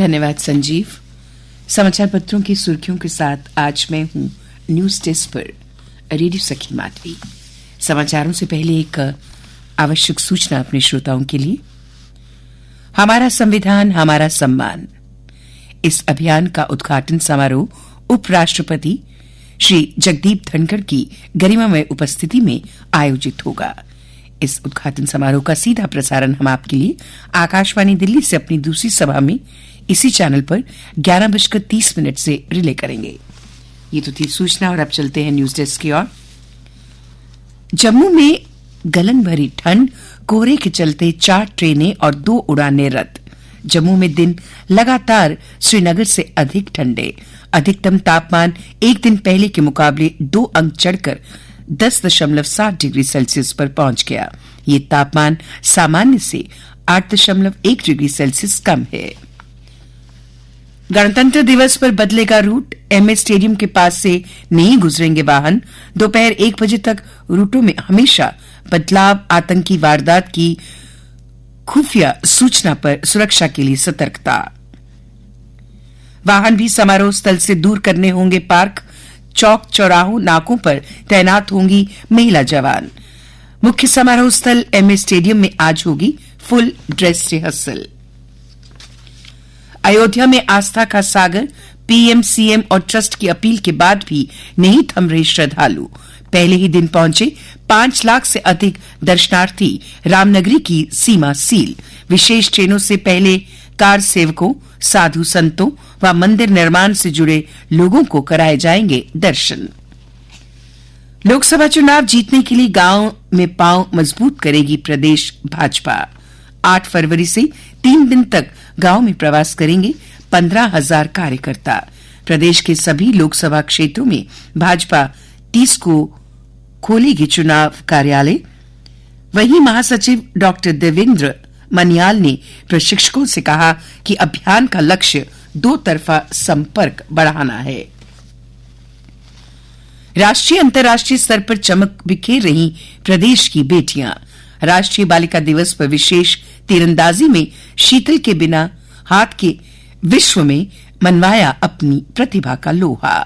धन्यवाद संजीव। समाचार पत्रों की सुर्खियों के साथ आज मैं हूं न्यूज डेस्क पर रेडियो सखी माधवी। समाचारों से पहले एक आवश्यक सूचना अपने श्रोताओं के लिए। हमारा संविधान हमारा सम्मान, इस अभियान का उद्घाटन समारोह उपराष्ट्रपति श्री जगदीप धनखड़ की गरिमामय उपस्थिति में आयोजित होगा। इस उद्घाटन समारोह का सीधा प्रसारण हम आपके लिए आकाशवाणी दिल्ली से अपनी दूसरी सभा में इसी चैनल पर 11:30 से रिले करेंगे। ये तो थी सूचना और अब चलते हैं न्यूज डेस्क की ओर। जम्मू में गलन भरी ठंड, कोहरे के चलते 4 ट्रेनें और 2 उड़ानें रद्द। जम्मू में दिन लगातार श्रीनगर से अधिक ठंडे। अधिकतम तापमान एक दिन पहले के मुकाबले 2 अंक चढ़कर 10.7 डिग्री सेल्सियस पर पहुंच गया। ये तापमान सामान्य से 8.1 डिग्री सेल्सियस कम है। गणतंत्र दिवस पर बदलेगा रूट, एमए स्टेडियम के पास से नहीं गुजरेंगे वाहन। दोपहर 1 बजे तक रूटों में हमेशा बदलाव। आतंकी वारदात की खुफिया सूचना पर सुरक्षा के लिए सतर्कता। वाहन भी समारोह स्थल से दूर करने होंगे पार्क। चौक चौराहों नाकों पर तैनात होंगी महिला जवान। मुख्य समारोह स्थल एमए स्टेडियम में आज होगी फुल ड्रेस रिहर्सल। अयोध्या में आस्था का सागर, पीएम सीएम और ट्रस्ट की अपील के बाद भी नहीं थम रहे श्रद्धालु। पहले ही दिन पहुंचे 5 लाख से अधिक दर्शनार्थी। रामनगरी की सीमा सील। विशेष ट्रेनों से पहले कार सेवकों, साधु संतों व मंदिर निर्माण से जुड़े लोगों को कराए जाएंगे दर्शन। लोकसभा चुनाव जीतने के लिए गांव में पांव मजबूत करेगी प्रदेश भाजपा। 8 फरवरी से 3 दिन तक गांव में प्रवास करेंगे 15,000 कार्यकर्ता। प्रदेश के सभी लोकसभा क्षेत्रों में भाजपा 30 को खोलेगी चुनाव कार्यालय। वहीं महासचिव डॉक्टर देवेंद्र मनियाल ने प्रशिक्षकों से कहा कि अभियान का लक्ष्य 2 तरफा संपर्क बढ़ाना है। राष्ट्रीय अंतर्राष्ट्रीय स्तर पर चमक बिखेर रही प्रदेश की बेटियां। राष्ट्रीय बालिका दिवस पर विशेष तीरंदाजी में शीतल के बिना हाथ के विश्व में मनवाया अपनी प्रतिभा का लोहा।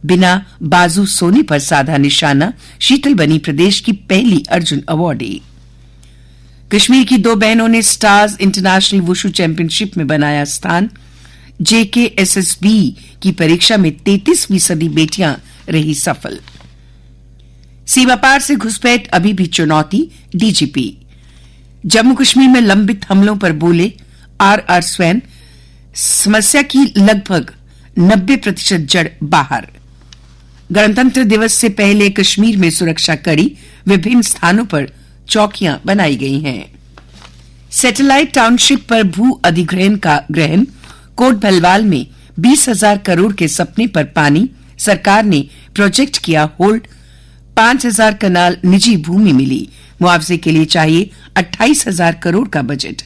बिना बाजू सोने पर साधा निशाना, शीतल बनी प्रदेश की पहली अर्जुन अवार्डी। कश्मीर की 2 बहनों ने स्टार्स इंटरनेशनल वुशु चैंपियनशिप में बनाया स्थान। जेकेएसएसबी की परीक्षा में 33% बेटियां रही सफल। सीमा पार से घुसपैठ अभी भी चुनौती, डीजीपी। जम्मू कश्मीर में लंबित हमलों पर बोले आरआर स्वैन। समस्या की लगभग 90% जड़ बाहर। गणतंत्र दिवस से पहले कश्मीर में सुरक्षा कड़ी। विभिन्न स्थानों पर चौकियां बनाई गई हैं। सैटेलाइट टाउनशिप पर भू अधिग्रहण का ग्रहण। कोट भलवाल में 20,000 करोड़ के सपने पर पानी। सरकार ने प्रोजेक्ट किया होल्ड। 5,000 कनाल निजी भूमि मिली। मुआवजे के लिए चाहिए 28,000 करोड़ का बजट।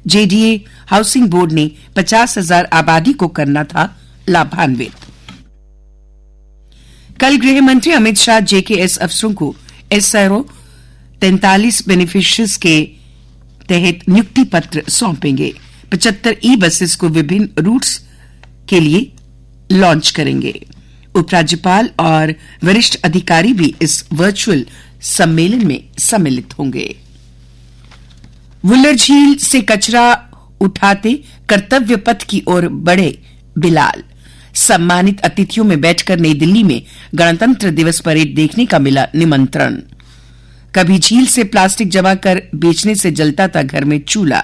जेडीए हाउसिंग बोर्ड ने 50,000 आबादी को करना था लाभान्वित। कल गृह मंत्री अमित शाह जेकेएस अफसरों को एसआरओ 43 बेनिफिशियरीज के तहत नियुक्ति पत्र सौंपेंगे। 75 ई बसेस को विभिन्न रूट्स के लिए लॉन्च करेंगे। उपराज्यपाल और वरिष्ठ अधिकारी भी इस वर्चुअल सम्मेलन में सम्मिलित होंगे। वुल्लर झील से कचरा उठाते कर्तव्य पथ की ओर बढ़े बिलाल। सम्मानित अतिथियों में बैठकर नई दिल्ली में गणतंत्र दिवस परेड देखने का मिला निमंत्रण। कभी झील से प्लास्टिक जमा कर बेचने से जलता था घर में चूल्हा।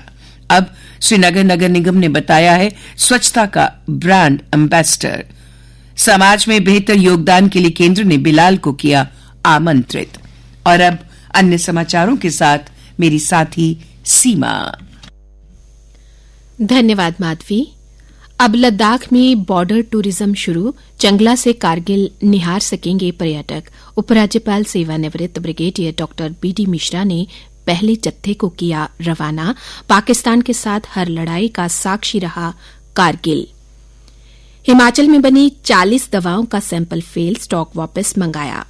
अब श्रीनगर नगर निगम ने बताया है स्वच्छता का ब्रांड एम्बेसडर। समाज में बेहतर योगदान के लिए केंद्र ने बिलाल को किया आमंत्रित। और अब अन्य समाचारों के साथ मेरी साथी सीमा। धन्यवाद माधवी। अब लद्दाख में बॉर्डर टूरिज्म शुरू। चंगला से कारगिल निहार सकेंगे पर्यटक। उपराज्यपाल सेवानिवृत्त ब्रिगेडियर डॉक्टर बीडी मिश्रा ने पहले जत्थे को किया रवाना। पाकिस्तान के साथ हर लड़ाई का साक्षी रहा कारगिल। हिमाचल में बनी 40 दवाओं का सैंपल फेल, स्टॉक वापस मंगाया।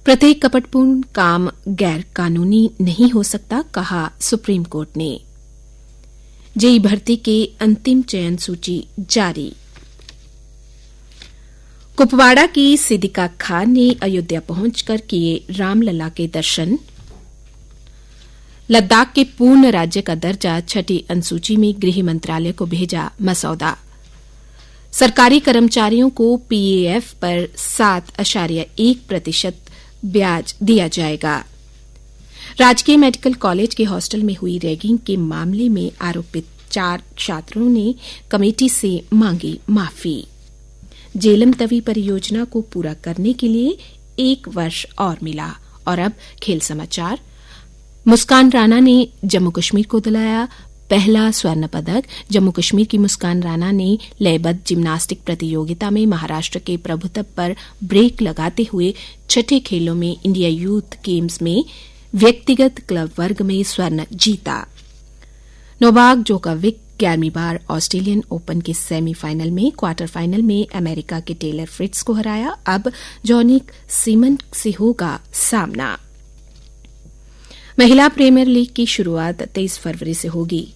प्रत्येक कपटपूर्ण काम गैर कानूनी नहीं हो सकता, कहा सुप्रीम कोर्ट ने। जेई भर्ती के अंतिम चयन सूची जारी। कुपवाड़ा की सिद्दिका खान ने अयोध्या पहुंचकर किए रामलला के दर्शन। लद्दाख के पूर्ण राज्य का दर्जा छठी अनुसूची में गृह मंत्रालय को भेजा मसौदा। सरकारी कर्मचारियों को पीएएफ पर 7.1% ब्याज दिया जाएगा। राजकीय मेडिकल कॉलेज के हॉस्टल में हुई रैगिंग के मामले में आरोपित 4 छात्रों ने कमेटी से मांगी माफी। जेलम तवी परियोजना को पूरा करने के लिए 1 वर्ष और मिला। और अब खेल समाचार। मुस्कान राणा ने जम्मू कश्मीर को दिलाया पहला स्वर्ण पदक। जम्मू कश्मीर की मुस्कान राणा ने लयबद्ध जिम्नास्टिक प्रतियोगिता में महाराष्ट्र के प्रभुत्व पर ब्रेक लगाते हुए छठे खेलों में इंडिया यूथ गेम्स में व्यक्तिगत क्लब वर्ग में स्वर्ण जीता। नोवाक जोकोविक 11वीं बार ऑस्ट्रेलियन ओपन के सेमीफाइनल में क्वार्टर फाइनल में अमेरिका के टेलर फ्रिट्ज को हराया। अब जॉनिक सीमन से होगा सामना। महिला प्रीमियर लीग की शुरुआत 23 फरवरी से होगी।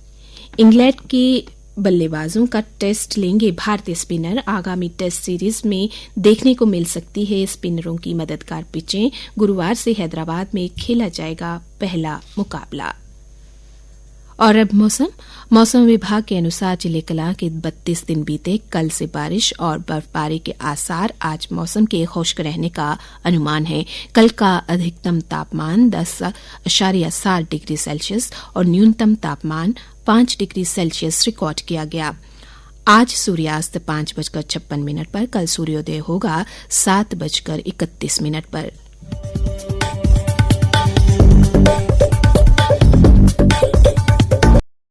इंग्लैंड के बल्लेबाजों का टेस्ट लेंगे भारतीय स्पिनर। आगामी टेस्ट सीरीज में देखने को मिल सकती है स्पिनरों की मददगार पिचें। गुरुवार से हैदराबाद में खेला जाएगा पहला मुकाबला। और अब मौसम विभाग के अनुसार जिले कलां के 32 दिन बीते। कल से बारिश और बर्फबारी के आसार। आज मौसम के खुश्क रहने का अनुमान है। कल का अधिकतम तापमान 10.7 डिग्री सेल्सियस और न्यूनतम तापमान 5 डिग्री सेल्सियस रिकॉर्ड किया गया। आज सूर्यास्त 5:56 पर। कल सूर्योदय होगा 7:31 पर।